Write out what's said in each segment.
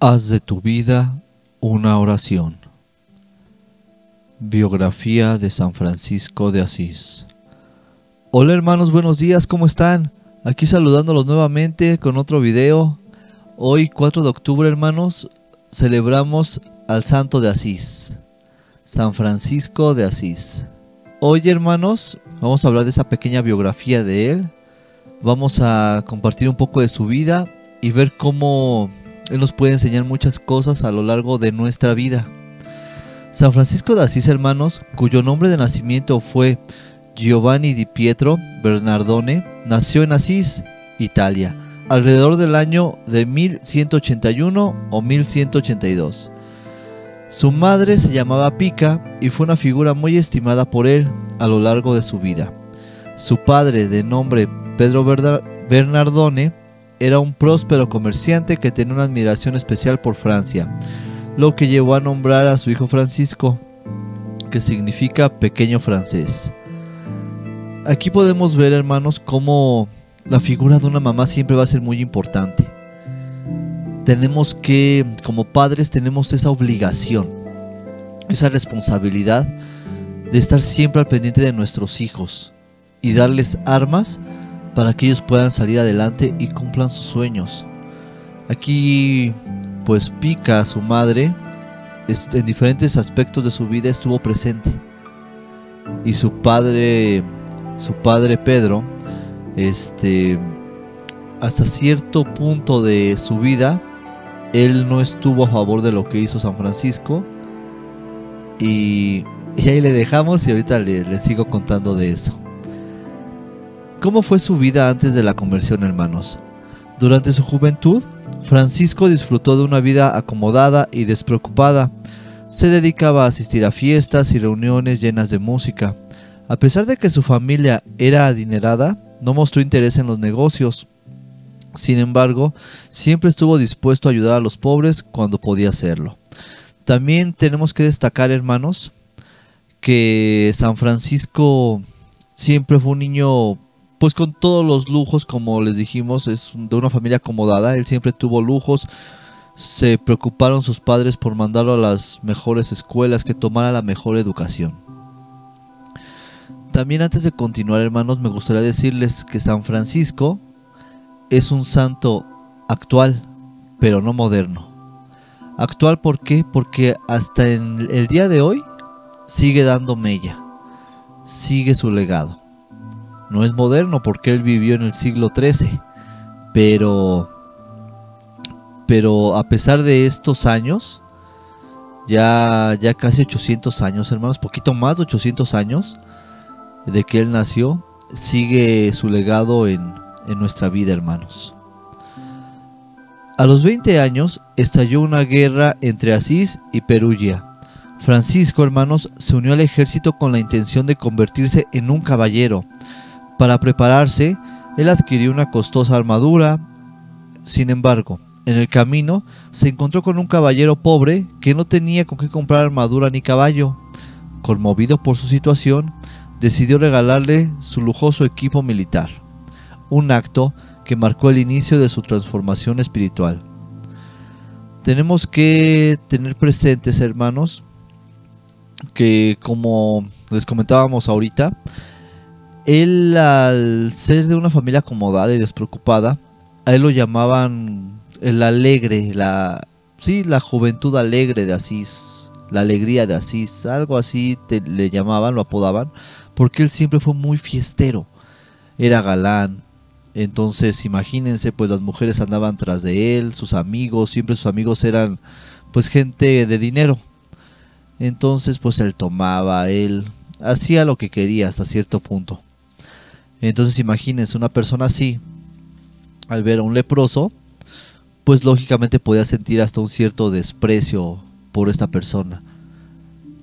Haz de tu vida una oración. Biografía de San Francisco de Asís. Hola hermanos, buenos días, ¿cómo están? Aquí saludándolos nuevamente con otro video. Hoy 4 de octubre hermanos, celebramos al Santo de Asís, San Francisco de Asís. Hoy hermanos, vamos a hablar de esa pequeña biografía de él. Vamos a compartir un poco de su vida y ver cómo él nos puede enseñar muchas cosas a lo largo de nuestra vida. San Francisco de Asís, hermanos, cuyo nombre de nacimiento fue Giovanni di Pietro Bernardone, nació en Asís, Italia, alrededor del año de 1181 o 1182. Su madre se llamaba Pica y fue una figura muy estimada por él a lo largo de su vida. Su padre, de nombre Pedro Bernardone, era un próspero comerciante que tenía una admiración especial por Francia, lo que llevó a nombrar a su hijo Francisco, que significa pequeño francés. Aquí podemos ver, hermanos, cómo la figura de una mamá siempre va a ser muy importante. Tenemos que, como padres, tenemos esa obligación, esa responsabilidad de estar siempre al pendiente de nuestros hijos y darles armas para que ellos puedan salir adelante y cumplan sus sueños. Aquí pues Pica, su madre, en diferentes aspectos de su vida estuvo presente. Y su padre Pedro, hasta cierto punto de su vida, él no estuvo a favor de lo que hizo San Francisco. Y ahí le dejamos y ahorita le sigo contando de eso. ¿Cómo fue su vida antes de la conversión, hermanos? Durante su juventud, Francisco disfrutó de una vida acomodada y despreocupada. Se dedicaba a asistir a fiestas y reuniones llenas de música. A pesar de que su familia era adinerada, no mostró interés en los negocios. Sin embargo, siempre estuvo dispuesto a ayudar a los pobres cuando podía hacerlo. También tenemos que destacar, hermanos, que San Francisco siempre fue un niño pues con todos los lujos, como les dijimos, es de una familia acomodada. Él siempre tuvo lujos. Se preocuparon sus padres por mandarlo a las mejores escuelas, que tomara la mejor educación. También antes de continuar, hermanos, me gustaría decirles que San Francisco es un santo actual, pero no moderno. Actual, ¿por qué? Porque hasta en el día de hoy sigue dando mella, sigue su legado. No es moderno porque él vivió en el siglo XIII, pero a pesar de estos años, ya casi 800 años, hermanos, poquito más de 800 años de que él nació, sigue su legado en nuestra vida, hermanos. A los 20 años estalló una guerra entre Asís y Perugia. Francisco, hermanos, se unió al ejército con la intención de convertirse en un caballero. Para prepararse, él adquirió una costosa armadura. Sin embargo, en el camino se encontró con un caballero pobre que no tenía con qué comprar armadura ni caballo. Conmovido por su situación, decidió regalarle su lujoso equipo militar, un acto que marcó el inicio de su transformación espiritual. Tenemos que tener presentes, hermanos, que como les comentábamos ahorita, él, al ser de una familia acomodada y despreocupada, a él lo llamaban el alegre, la juventud alegre de Asís, la alegría de Asís, algo así le llamaban, lo apodaban, porque él siempre fue muy fiestero, era galán. Entonces imagínense, pues las mujeres andaban tras de él, sus amigos eran pues gente de dinero. Entonces pues él tomaba, él hacía lo que quería hasta cierto punto. Entonces imagínense, una persona así, al ver a un leproso, pues lógicamente podía sentir hasta un cierto desprecio por esta persona.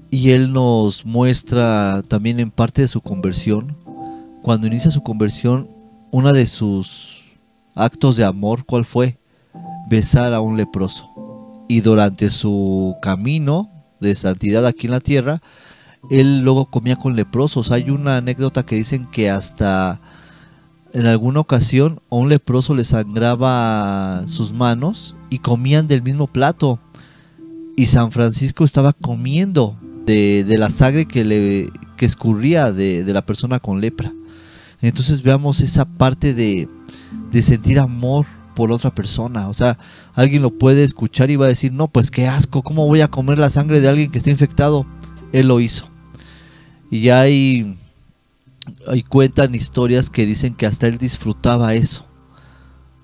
Y él nos muestra también en parte de su conversión. Cuando inicia su conversión, uno de sus actos de amor, ¿cuál fue? Besar a un leproso. Y durante su camino de santidad aquí en la tierra, él luego comía con leprosos. Hay una anécdota que dicen que hasta en alguna ocasión a un leproso le sangraba sus manos y comían del mismo plato. Y San Francisco estaba comiendo de la sangre que escurría de la persona con lepra. Entonces veamos esa parte de sentir amor por otra persona. O sea, alguien lo puede escuchar y va a decir, no, pues qué asco, ¿cómo voy a comer la sangre de alguien que está infectado? Él lo hizo. Y ya hay cuentan historias que dicen que hasta él disfrutaba eso,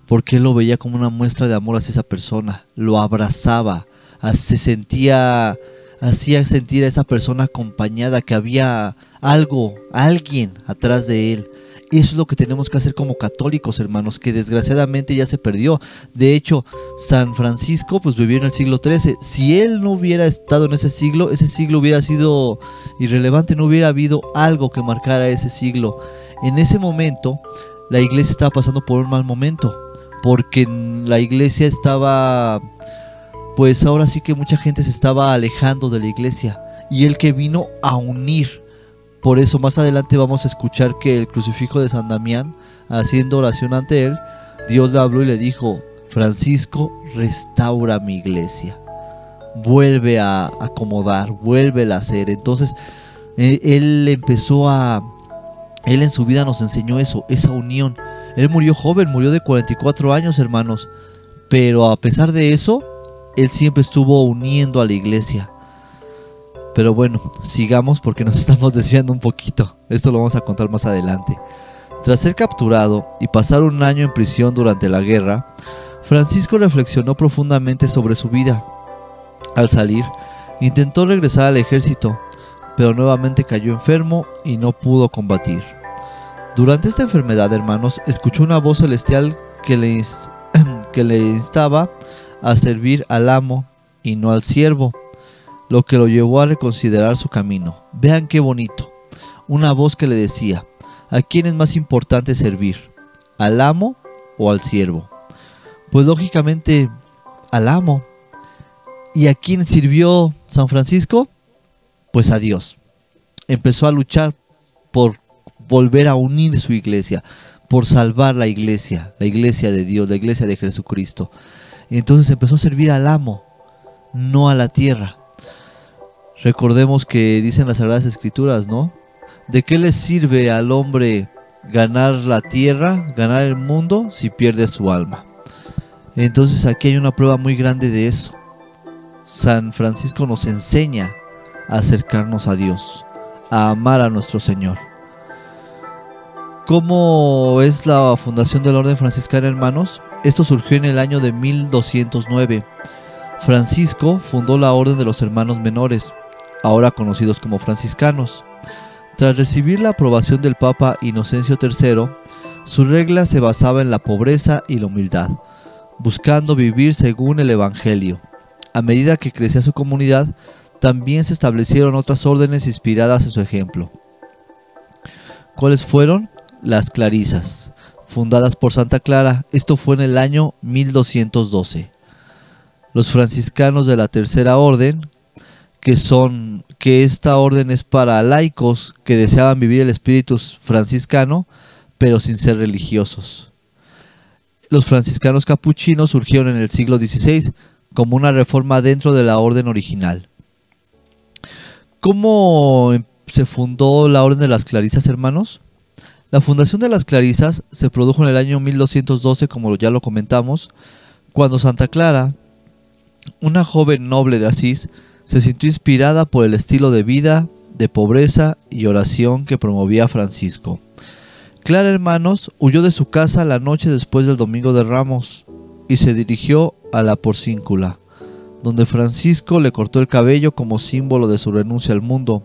porque él lo veía como una muestra de amor hacia esa persona, lo abrazaba, se sentía, hacía sentir a esa persona acompañada, que había algo, alguien atrás de él. Eso es lo que tenemos que hacer como católicos, hermanos, que desgraciadamente ya se perdió. De hecho, San Francisco pues vivió en el siglo XIII. Si él no hubiera estado en ese siglo hubiera sido irrelevante, no hubiera habido algo que marcara ese siglo. En ese momento, la iglesia estaba pasando por un mal momento, porque la iglesia estaba, pues ahora sí que mucha gente se estaba alejando de la iglesia, y él que vino a unir. Por eso más adelante vamos a escuchar que el crucifijo de San Damián, haciendo oración ante él, Dios le habló y le dijo: Francisco, restaura mi iglesia, vuelve a acomodar, vuelve a hacer. Entonces él en su vida nos enseñó eso, esa unión. Él murió joven, murió de 44 años, hermanos, pero a pesar de eso, él siempre estuvo uniendo a la iglesia. Pero bueno, sigamos porque nos estamos desviando un poquito. Esto lo vamos a contar más adelante. Tras ser capturado y pasar un año en prisión durante la guerra, Francisco reflexionó profundamente sobre su vida. Al salir, intentó regresar al ejército, pero nuevamente cayó enfermo y no pudo combatir. Durante esta enfermedad, hermanos, escuchó una voz celestial que le instaba a servir al amo y no al siervo, lo que lo llevó a reconsiderar su camino. Vean qué bonito. Una voz que le decía: ¿a quién es más importante servir? ¿Al amo o al siervo? Pues lógicamente al amo. ¿Y a quién sirvió San Francisco? Pues a Dios. Empezó a luchar por volver a unir su iglesia, por salvar la iglesia de Dios, la iglesia de Jesucristo. Y entonces empezó a servir al amo, no a la tierra. Recordemos que dicen las Sagradas Escrituras, ¿no? ¿De qué le sirve al hombre ganar la tierra, ganar el mundo, si pierde su alma? Entonces aquí hay una prueba muy grande de eso. San Francisco nos enseña a acercarnos a Dios, a amar a nuestro Señor. ¿Cómo es la fundación de la Orden Franciscana, hermanos? Esto surgió en el año de 1209. Francisco fundó la Orden de los Hermanos Menores, ahora conocidos como franciscanos. Tras recibir la aprobación del Papa Inocencio III, su regla se basaba en la pobreza y la humildad, buscando vivir según el Evangelio. A medida que crecía su comunidad, también se establecieron otras órdenes inspiradas en su ejemplo. ¿Cuáles fueron? Las Clarisas, fundadas por Santa Clara. Esto fue en el año 1212. Los franciscanos de la Tercera Orden, que esta orden es para laicos que deseaban vivir el espíritu franciscano, pero sin ser religiosos. Los franciscanos capuchinos surgieron en el siglo XVI como una reforma dentro de la orden original. ¿Cómo se fundó la Orden de las Clarisas, hermanos? La fundación de las Clarisas se produjo en el año 1212, como ya lo comentamos, cuando Santa Clara, una joven noble de Asís, se sintió inspirada por el estilo de vida, de pobreza y oración que promovía Francisco. Clara, hermanos, huyó de su casa la noche después del Domingo de Ramos y se dirigió a la Porcíncula, donde Francisco le cortó el cabello como símbolo de su renuncia al mundo.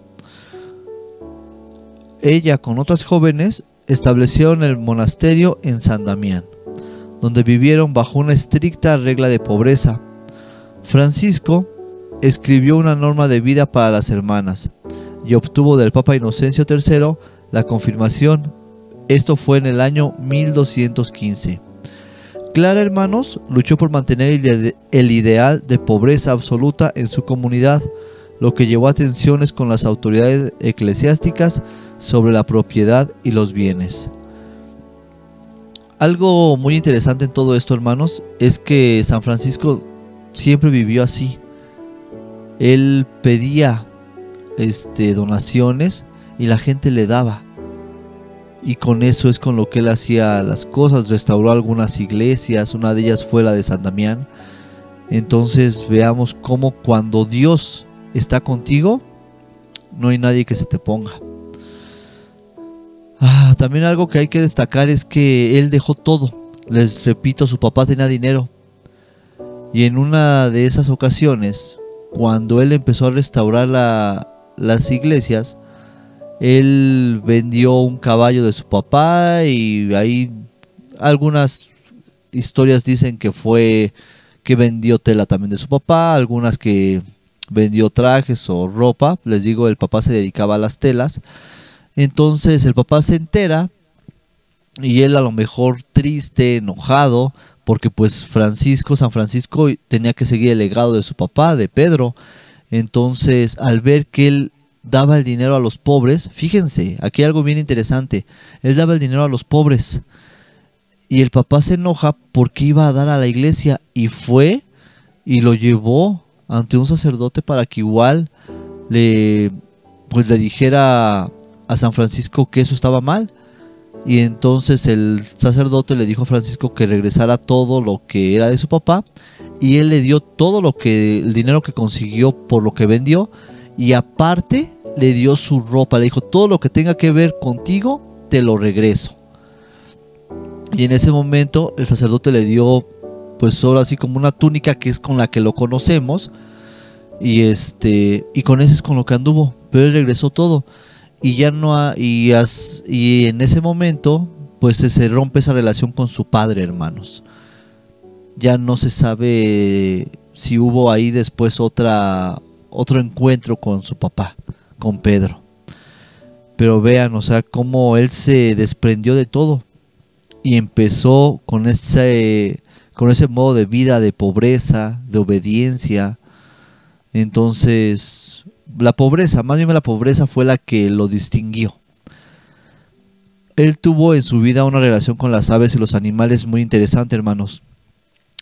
Ella, con otras jóvenes, establecieron el monasterio en San Damián, donde vivieron bajo una estricta regla de pobreza. Francisco escribió una norma de vida para las hermanas y obtuvo del Papa Inocencio III la confirmación. Esto fue en el año 1215. Clara, hermanos, luchó por mantener el ideal de pobreza absoluta en su comunidad, lo que llevó a tensiones con las autoridades eclesiásticas sobre la propiedad y los bienes. Algo muy interesante en todo esto, hermanos, es que San Francisco siempre vivió así. Él pedía donaciones y la gente le daba. Y con eso es con lo que él hacía las cosas. Restauró algunas iglesias, una de ellas fue la de San Damián. Entonces veamos cómo cuando Dios está contigo, no hay nadie que se te ponga. También algo que hay que destacar es que él dejó todo. Les repito, su papá tenía dinero. Y en una de esas ocasiones, cuando él empezó a restaurar las iglesias, él vendió un caballo de su papá, y ahí algunas historias dicen que fue que vendió tela también de su papá, algunas que vendió trajes o ropa. Les digo, el papá se dedicaba a las telas. Entonces el papá se entera y él, a lo mejor triste, enojado, porque pues San Francisco tenía que seguir el legado de su papá, de Pedro. Entonces, al ver que él daba el dinero a los pobres, fíjense, aquí hay algo bien interesante, él daba el dinero a los pobres y el papá se enoja porque iba a dar a la iglesia, y fue y lo llevó ante un sacerdote para que igual le dijera a San Francisco que eso estaba mal. Y entonces el sacerdote le dijo a Francisco que regresara todo lo que era de su papá, y él le dio todo el dinero que consiguió por lo que vendió, y aparte le dio su ropa. Le dijo: todo lo que tenga que ver contigo te lo regreso. Y en ese momento el sacerdote le dio, pues ahora sí, como una túnica, que es con la que lo conocemos, y con eso es con lo que anduvo, pero él regresó todo. Y ya no y en ese momento pues se rompe esa relación con su padre, hermanos. Ya no se sabe si hubo ahí después otro encuentro con su papá, con Pedro. Pero vean, o sea, cómo él se desprendió de todo y empezó con ese modo de vida, de pobreza, de obediencia. Entonces, más bien la pobreza fue la que lo distinguió. Él tuvo en su vida una relación con las aves y los animales muy interesante, hermanos.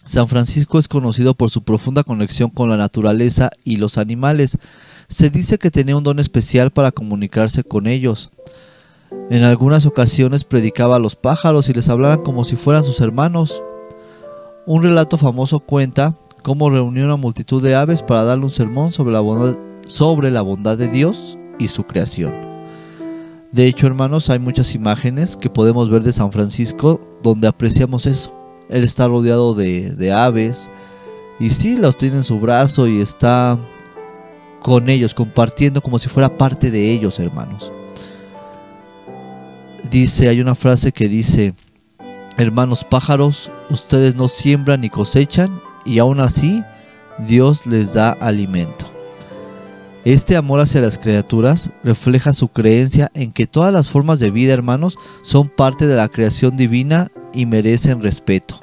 San Francisco es conocido por su profunda conexión con la naturaleza y los animales. Se dice que tenía un don especial para comunicarse con ellos. En algunas ocasiones predicaba a los pájaros y les hablaba como si fueran sus hermanos. Un relato famoso cuenta cómo reunió una multitud de aves para darle un sermón sobre la bondad de Dios y su creación. De hecho, hermanos, hay muchas imágenes que podemos ver de San Francisco donde apreciamos eso. Él está rodeado de aves, y sí, los tiene en su brazo y está con ellos, compartiendo como si fuera parte de ellos, hermanos. Hay una frase que dice: hermanos pájaros, ustedes no siembran ni cosechan, y aún así Dios les da alimento. Este amor hacia las criaturas refleja su creencia en que todas las formas de vida, hermanos, son parte de la creación divina y merecen respeto.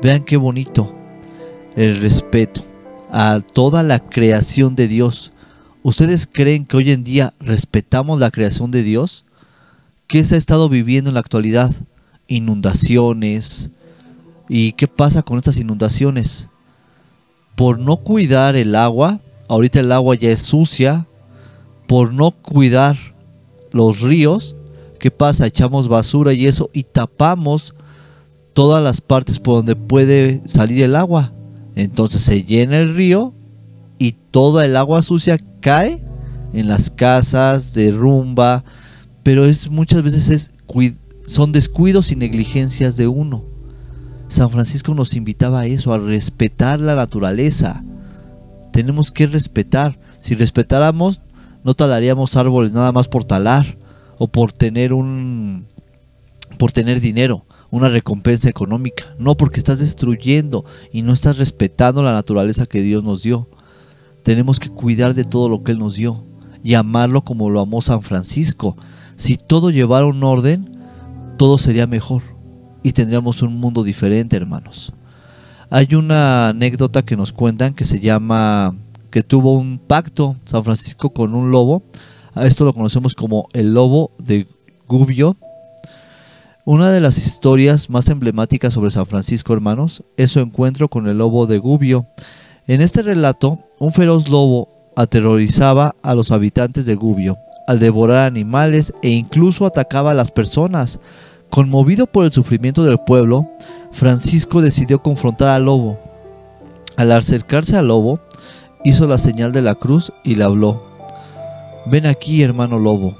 Vean qué bonito, el respeto a toda la creación de Dios. ¿Ustedes creen que hoy en día respetamos la creación de Dios? ¿Qué se ha estado viviendo en la actualidad? Inundaciones. ¿Y qué pasa con estas inundaciones? Por no cuidar el agua, ahorita el agua ya es sucia. Por no cuidar los ríos, ¿qué pasa? Echamos basura y eso, y tapamos todas las partes por donde puede salir el agua. Entonces se llena el río y toda el agua sucia cae en las casas, derrumba. Pero muchas veces son descuidos y negligencias de uno. San Francisco nos invitaba a eso, a respetar la naturaleza. Tenemos que respetar. Si respetáramos, no talaríamos árboles nada más por talar, o por tener dinero, una recompensa económica. No, porque estás destruyendo y no estás respetando la naturaleza que Dios nos dio. Tenemos que cuidar de todo lo que Él nos dio y amarlo como lo amó San Francisco. Si todo llevara un orden, todo sería mejor y tendríamos un mundo diferente, hermanos. Hay una anécdota que nos cuentan que se llama que tuvo un pacto San Francisco con un lobo. A esto lo conocemos como el lobo de Gubbio. Una de las historias más emblemáticas sobre San Francisco, hermanos, es su encuentro con el lobo de Gubbio. En este relato, un feroz lobo aterrorizaba a los habitantes de Gubbio al devorar animales e incluso atacaba a las personas. Conmovido por el sufrimiento del pueblo, Francisco decidió confrontar al lobo. Al acercarse al lobo, hizo la señal de la cruz y le habló: «Ven aquí, hermano lobo.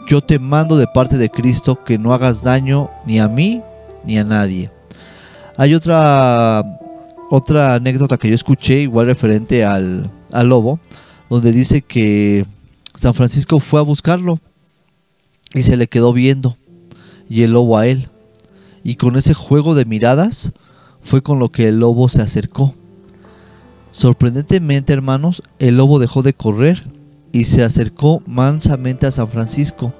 Yo te mando de parte de Cristo que no hagas daño ni a mí ni a nadie». Hay otra anécdota que yo escuché, igual referente al lobo, donde dice que San Francisco fue a buscarlo y se le quedó viendo, y el lobo a él. Y con ese juego de miradas fue con lo que el lobo se acercó. Sorprendentemente, hermanos, el lobo dejó de correr y se acercó mansamente a San Francisco.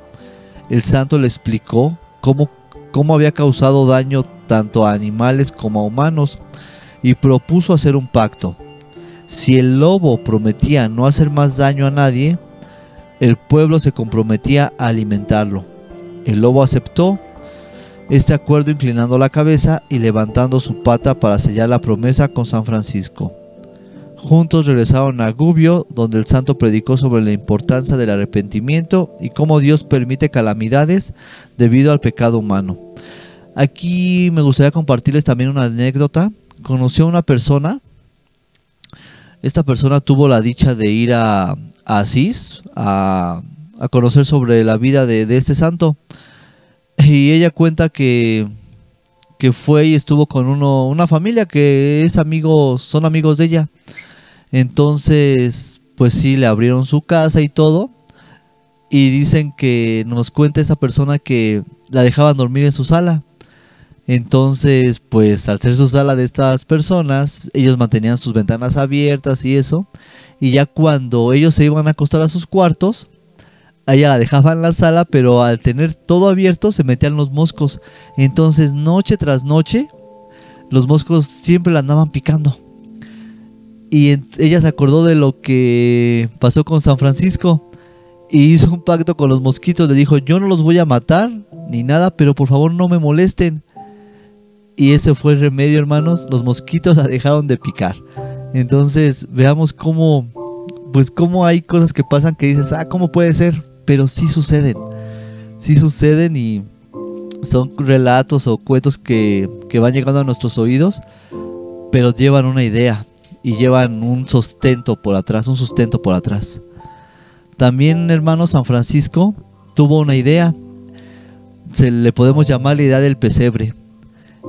El santo le explicó cómo había causado daño tanto a animales como a humanos y propuso hacer un pacto. Si el lobo prometía no hacer más daño a nadie, el pueblo se comprometía a alimentarlo. El lobo aceptó este acuerdo inclinando la cabeza y levantando su pata para sellar la promesa con San Francisco. Juntos regresaron a Gubbio, donde el santo predicó sobre la importancia del arrepentimiento y cómo Dios permite calamidades debido al pecado humano. Aquí me gustaría compartirles también una anécdota. Conoció a una persona. Esta persona tuvo la dicha de ir a Asís a conocer sobre la vida de este santo. Y ella cuenta que fue y estuvo con una familia que son amigos de ella. Entonces, pues sí, le abrieron su casa y todo. Y dicen que nos cuenta esta persona que la dejaban dormir en su sala. Entonces, pues al ser su sala de estas personas, ellos mantenían sus ventanas abiertas y eso. Y ya cuando ellos se iban a acostar a sus cuartos, a ella la dejaban en la sala, pero al tener todo abierto se metían los moscos. Entonces, noche tras noche, los moscos siempre la andaban picando. Y ella se acordó de lo que pasó con San Francisco y hizo un pacto con los mosquitos. Le dijo: yo no los voy a matar ni nada, pero por favor no me molesten. Y ese fue el remedio, hermanos. Los mosquitos la dejaron de picar. Entonces veamos cómo hay cosas que pasan que dices: ¿cómo puede ser? Pero sí suceden. Sí suceden y son relatos o cuentos que van llegando a nuestros oídos, pero llevan una idea y llevan un sustento por atrás. También, hermanos, San Francisco tuvo una idea. Le podemos llamar la idea del pesebre.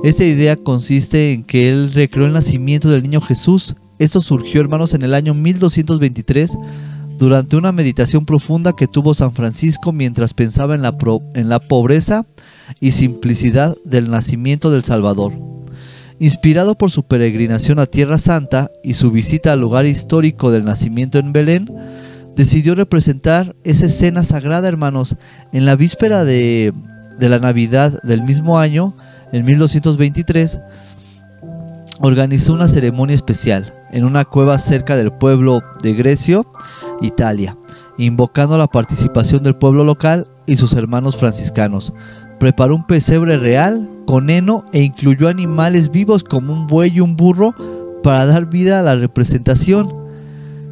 Esta idea consiste en que él recreó el nacimiento del niño Jesús. Esto surgió, hermanos, en el año 1223 durante una meditación profunda que tuvo San Francisco mientras pensaba en la pobreza y simplicidad del nacimiento del Salvador. Inspirado por su peregrinación a Tierra Santa y su visita al lugar histórico del nacimiento en Belén, decidió representar esa escena sagrada, hermanos. En la víspera de la Navidad del mismo año, en 1223, organizó una ceremonia especial en una cueva cerca del pueblo de Grecio, Italia, invocando la participación del pueblo local y sus hermanos franciscanos. Preparó un pesebre real con heno e incluyó animales vivos como un buey y un burro para dar vida a la representación.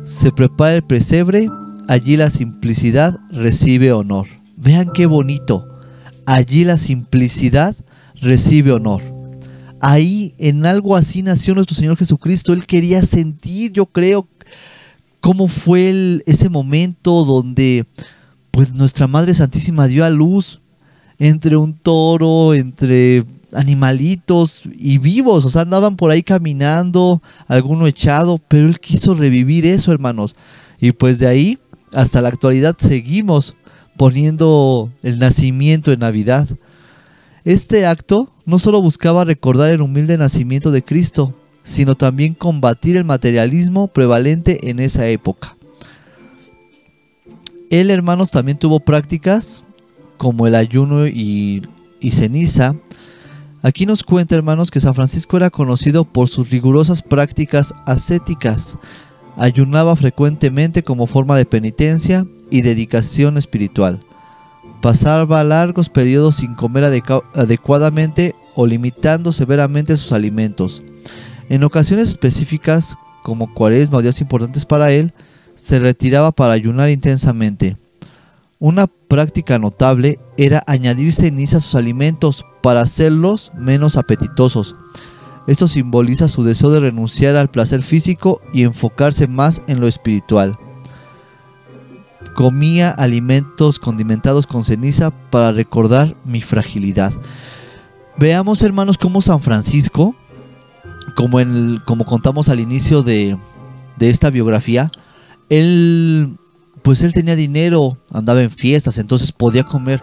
Se prepara el pesebre, allí la simplicidad recibe honor. Vean qué bonito. Allí la simplicidad recibe honor. Ahí, en algo así, nació nuestro Señor Jesucristo. Él quería sentir, yo creo, cómo fue ese momento donde pues nuestra Madre Santísima dio a luz entre un toro, entre animalitos y vivos. O sea, andaban por ahí caminando, alguno echado, pero Él quiso revivir eso, hermanos. Y pues de ahí hasta la actualidad seguimos poniendo el nacimiento en Navidad. Este acto no solo buscaba recordar el humilde nacimiento de Cristo, sino también combatir el materialismo prevalente en esa época. Él, hermanos, también tuvo prácticas como el ayuno y ceniza. Aquí nos cuenta, hermanos, que San Francisco era conocido por sus rigurosas prácticas ascéticas. Ayunaba frecuentemente como forma de penitencia y dedicación espiritual. Pasaba largos periodos sin comer adecuadamente o limitando severamente sus alimentos. En ocasiones específicas, como Cuaresma o días importantes para él, se retiraba para ayunar intensamente. Una práctica notable era añadir ceniza a sus alimentos para hacerlos menos apetitosos. Esto simboliza su deseo de renunciar al placer físico y enfocarse más en lo espiritual. Comía alimentos condimentados con ceniza para recordar mi fragilidad. Veamos, hermanos, cómo San Francisco, como contamos al inicio de esta biografía, él tenía dinero, andaba en fiestas, entonces podía comer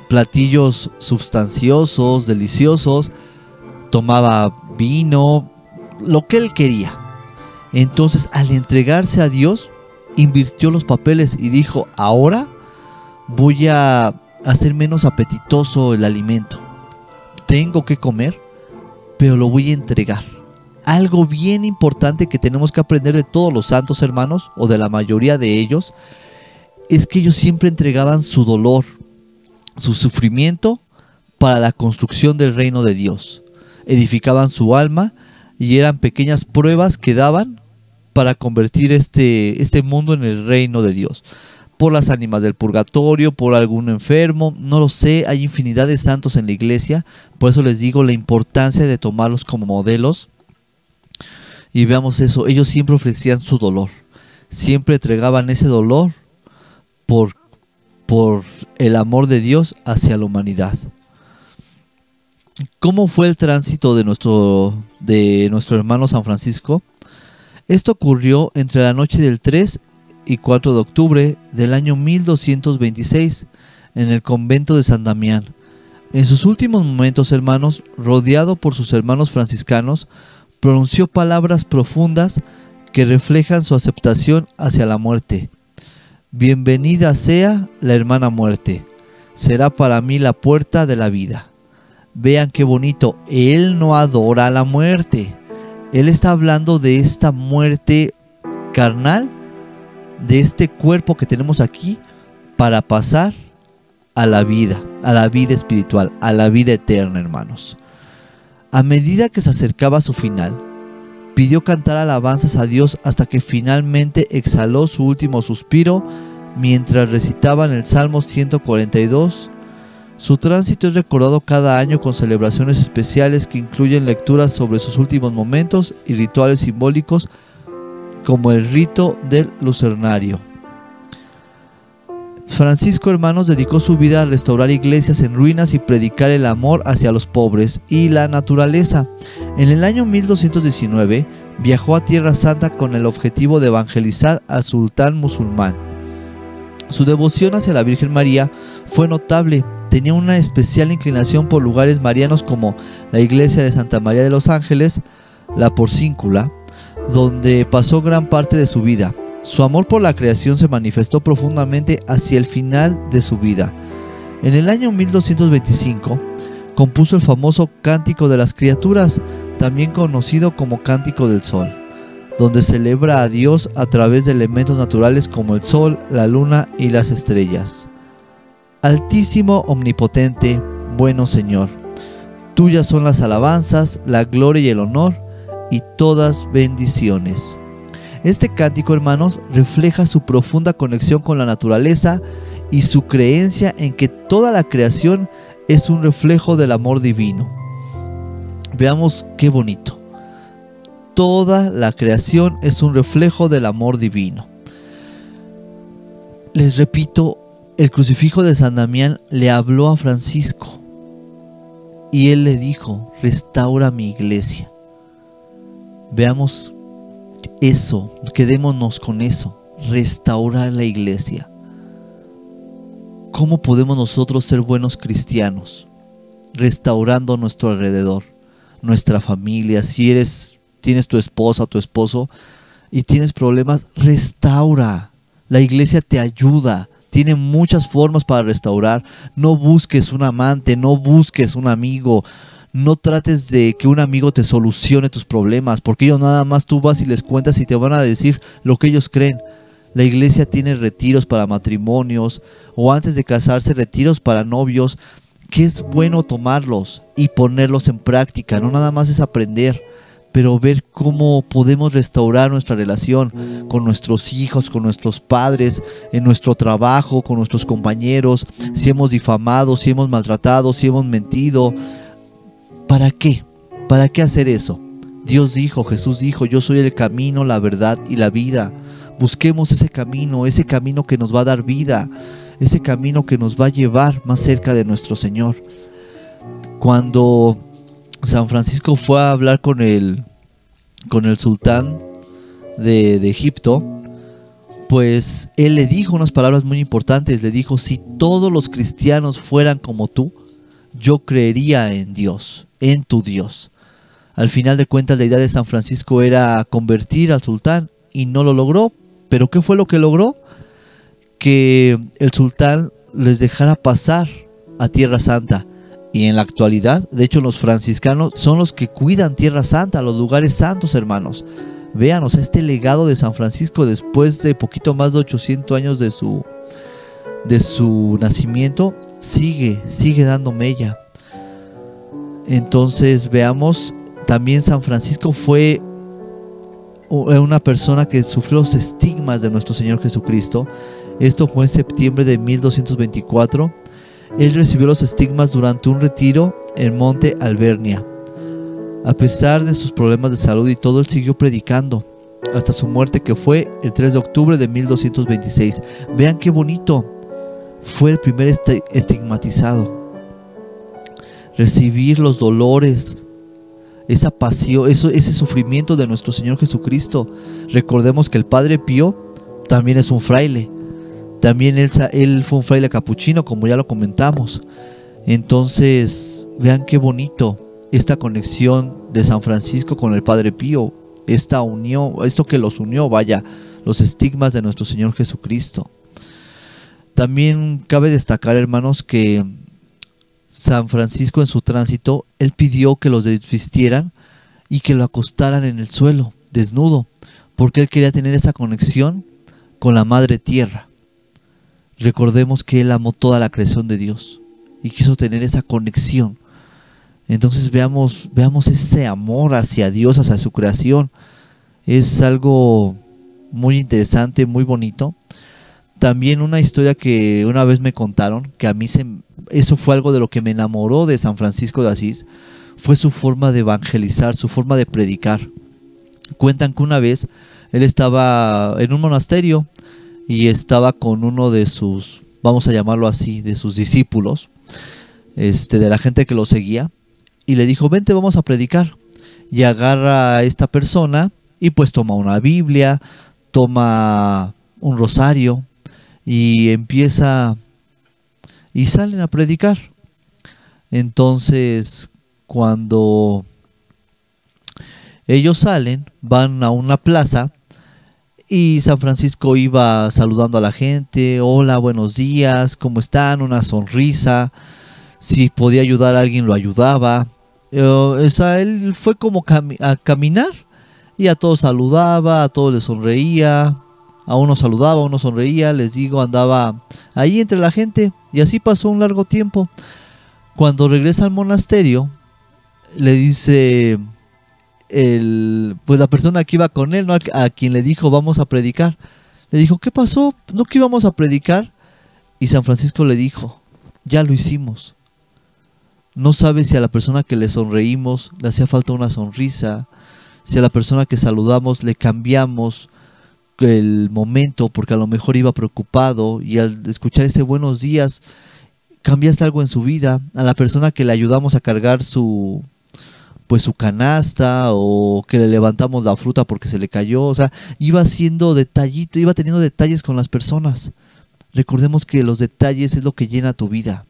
platillos sustanciosos, deliciosos, tomaba vino, lo que él quería. Entonces, al entregarse a Dios, invirtió los papeles y dijo: ahora voy a hacer menos apetitoso el alimento. Tengo que comer, pero lo voy a entregar. Algo bien importante que tenemos que aprender de todos los santos, hermanos, o de la mayoría de ellos, es que ellos siempre entregaban su dolor, su sufrimiento, para la construcción del reino de Dios. Edificaban su alma y eran pequeñas pruebas que daban para convertir este mundo en el reino de Dios. Por las ánimas del purgatorio, por algún enfermo, no lo sé, hay infinidad de santos en la iglesia. Por eso les digo la importancia de tomarlos como modelos. Y veamos eso, ellos siempre ofrecían su dolor, siempre entregaban ese dolor por el amor de Dios hacia la humanidad. ¿Cómo fue el tránsito de nuestro hermano San Francisco? Esto ocurrió entre la noche del 3 y 4 de octubre del año 1226 en el convento de San Damián. En sus últimos momentos, hermanos, rodeado por sus hermanos franciscanos, pronunció palabras profundas que reflejan su aceptación hacia la muerte. Bienvenida sea la hermana muerte, será para mí la puerta de la vida. Vean qué bonito, él no adora a la muerte. Él está hablando de esta muerte carnal, de este cuerpo que tenemos aquí, para pasar a la vida espiritual, a la vida eterna, hermanos. A medida que se acercaba a su final, pidió cantar alabanzas a Dios hasta que finalmente exhaló su último suspiro mientras recitaban el Salmo 142. Su tránsito es recordado cada año con celebraciones especiales que incluyen lecturas sobre sus últimos momentos y rituales simbólicos como el rito del lucernario. Francisco, hermanos, dedicó su vida a restaurar iglesias en ruinas y predicar el amor hacia los pobres y la naturaleza. En el año 1219 viajó a Tierra Santa con el objetivo de evangelizar al sultán musulmán. Su devoción hacia la Virgen María fue notable. Tenía una especial inclinación por lugares marianos como la iglesia de Santa María de los Ángeles, la Porcíncula, donde pasó gran parte de su vida. Su amor por la creación se manifestó profundamente hacia el final de su vida. En el año 1225 compuso el famoso Cántico de las Criaturas, también conocido como Cántico del Sol, donde celebra a Dios a través de elementos naturales como el sol, la luna y las estrellas. Altísimo, omnipotente, bueno Señor, tuyas son las alabanzas, la gloria y el honor, y todas bendiciones. Este cántico, hermanos, refleja su profunda conexión con la naturaleza y su creencia en que toda la creación es un reflejo del amor divino. Veamos qué bonito. Toda la creación es un reflejo del amor divino. Les repito, el crucifijo de San Damián le habló a Francisco y él le dijo: restaura mi iglesia. Veamos eso, quedémonos con eso, restaurar la iglesia. ¿Cómo podemos nosotros ser buenos cristianos? Restaurando nuestro alrededor, nuestra familia. Si tienes tu esposa o tu esposo y tienes problemas, restaura. La iglesia te ayuda. Tiene muchas formas para restaurar. No busques un amante, no busques un amigo. No trates de que un amigo te solucione tus problemas, porque ellos nada más tú vas y les cuentas y te van a decir lo que ellos creen. La iglesia tiene retiros para matrimonios o antes de casarse retiros para novios, que es bueno tomarlos y ponerlos en práctica. No nada más es aprender, pero ver cómo podemos restaurar nuestra relación con nuestros hijos, con nuestros padres, en nuestro trabajo, con nuestros compañeros, si hemos difamado, si hemos maltratado, si hemos mentido. ¿Para qué? ¿Para qué hacer eso? Dios dijo, Jesús dijo, yo soy el camino, la verdad y la vida. Busquemos ese camino que nos va a dar vida, ese camino que nos va a llevar más cerca de nuestro Señor. Cuando San Francisco fue a hablar con el sultán de Egipto, pues él le dijo unas palabras muy importantes. Le dijo: si todos los cristianos fueran como tú, yo creería en Dios, en tu Dios. Al final de cuentas, la idea de San Francisco era convertir al sultán y no lo logró. ¿Pero qué fue lo que logró? Que el sultán les dejara pasar a Tierra Santa. Y en la actualidad, de hecho, los franciscanos son los que cuidan Tierra Santa, los lugares santos, hermanos. Vean, o sea, este legado de San Francisco, después de poquito más de 800 años de su nacimiento, sigue dando mella. Entonces, veamos, también San Francisco fue una persona que sufrió los estigmas de nuestro Señor Jesucristo. Esto fue en septiembre de 1224. Él recibió los estigmas durante un retiro en Monte Alvernia. A pesar de sus problemas de salud y todo, él siguió predicando hasta su muerte, que fue el 3 de octubre de 1226. Vean qué bonito. Fue el primer estigmatizado. Recibir los dolores, esa pasión, ese sufrimiento de nuestro Señor Jesucristo. Recordemos que el Padre Pío también es un fraile. También él fue un fraile capuchino, como ya lo comentamos. Entonces, vean qué bonito esta conexión de San Francisco con el Padre Pío. Esta unión, esto que los unió, vaya, los estigmas de nuestro Señor Jesucristo. También cabe destacar, hermanos, que San Francisco en su tránsito, él pidió que los desvistieran y que lo acostaran en el suelo, desnudo, porque él quería tener esa conexión con la Madre Tierra. Recordemos que él amó toda la creación de Dios y quiso tener esa conexión. Entonces veamos ese amor hacia Dios, hacia su creación. Es algo muy interesante, muy bonito. También una historia que una vez me contaron, que a mí eso fue algo de lo que me enamoró de San Francisco de Asís, fue su forma de evangelizar, su forma de predicar. Cuentan que una vez él estaba en un monasterio y estaba con uno de sus, vamos a llamarlo así, de sus discípulos, de la gente que lo seguía, y le dijo: vente, vamos a predicar. Y agarra a esta persona y pues toma una Biblia, toma un rosario y empieza, y salen a predicar. Entonces, cuando ellos salen, van a una plaza y San Francisco iba saludando a la gente: hola, buenos días, ¿cómo están? Una sonrisa. Si podía ayudar a alguien, lo ayudaba. Él fue como a caminar y a todos saludaba, a todos les sonreía, a uno saludaba, a uno sonreía. Les digo, andaba ahí entre la gente y así pasó un largo tiempo. Cuando regresa al monasterio, le dice pues la persona que iba con él, ¿no?, a quien le dijo: vamos a predicar, le dijo: ¿qué pasó? ¿No que íbamos a predicar? Y San Francisco le dijo: ya lo hicimos. No sabe si a la persona que le sonreímos le hacía falta una sonrisa, si a la persona que saludamos le cambiamos el momento porque a lo mejor iba preocupado, y al escuchar ese buenos días cambiaste algo en su vida. A la persona que le ayudamos a cargar su canasta, o que le levantamos la fruta porque se le cayó, o sea, iba haciendo detallito, iba teniendo detalles con las personas. Recordemos que los detalles es lo que llena tu vida.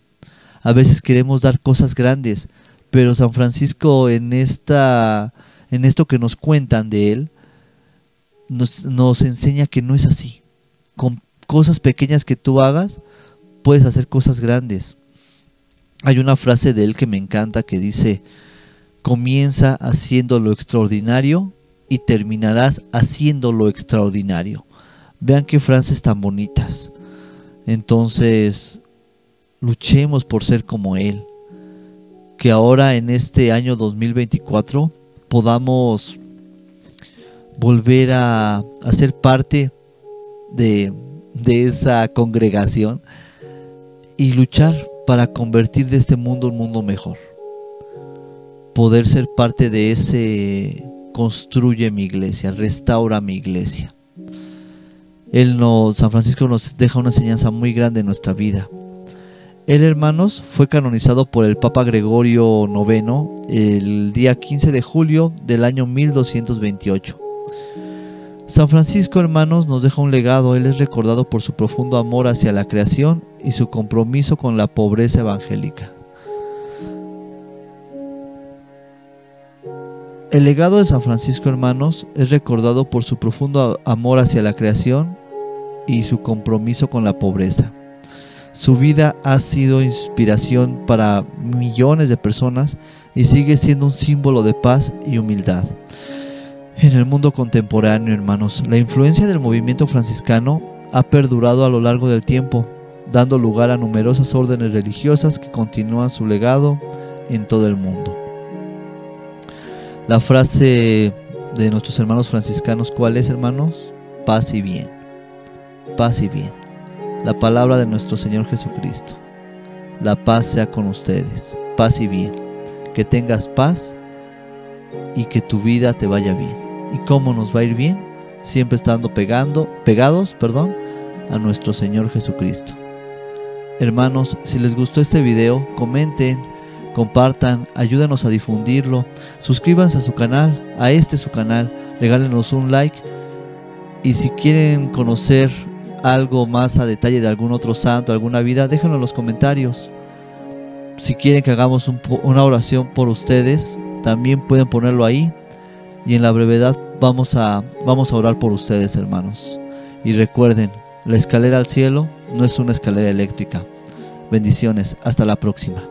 A veces queremos dar cosas grandes, pero San Francisco en esto que nos cuentan de él, nos enseña que no es así. Con cosas pequeñas que tú hagas, puedes hacer cosas grandes. Hay una frase de él que me encanta que dice: comienza haciendo lo extraordinario y terminarás haciendo lo extraordinario. Vean qué frases tan bonitas. Entonces, luchemos por ser como Él. Que ahora en este año 2024 podamos volver a ser parte de esa congregación y luchar para convertir de este mundo un mundo mejor. Poder ser parte de ese construye mi iglesia, restaura mi iglesia. San Francisco nos deja una enseñanza muy grande en nuestra vida. Él, hermanos, fue canonizado por el Papa Gregorio IX el día 15 de julio del año 1228. San Francisco, hermanos, nos deja un legado. Él es recordado por su profundo amor hacia la creación y su compromiso con la pobreza evangélica. El legado de San Francisco, hermanos, es recordado por su profundo amor hacia la creación y su compromiso con la pobreza. Su vida ha sido inspiración para millones de personas y sigue siendo un símbolo de paz y humildad. En el mundo contemporáneo, hermanos, la influencia del movimiento franciscano ha perdurado a lo largo del tiempo, dando lugar a numerosas órdenes religiosas que continúan su legado en todo el mundo. La frase de nuestros hermanos franciscanos, ¿cuál es, hermanos? Paz y bien. Paz y bien. La palabra de nuestro Señor Jesucristo. La paz sea con ustedes. Paz y bien. Que tengas paz y que tu vida te vaya bien. ¿Y cómo nos va a ir bien? Siempre estando pegados a nuestro Señor Jesucristo. Hermanos, si les gustó este video, comenten, compartan, ayúdenos a difundirlo, suscríbanse a su canal, su canal, regálenos un like, y si quieren conocer algo más a detalle de algún otro santo, alguna vida, déjenlo en los comentarios. Si quieren que hagamos una oración por ustedes, también pueden ponerlo ahí, y en la brevedad vamos a orar por ustedes, hermanos. Y recuerden, la escalera al cielo no es una escalera eléctrica. Bendiciones, hasta la próxima.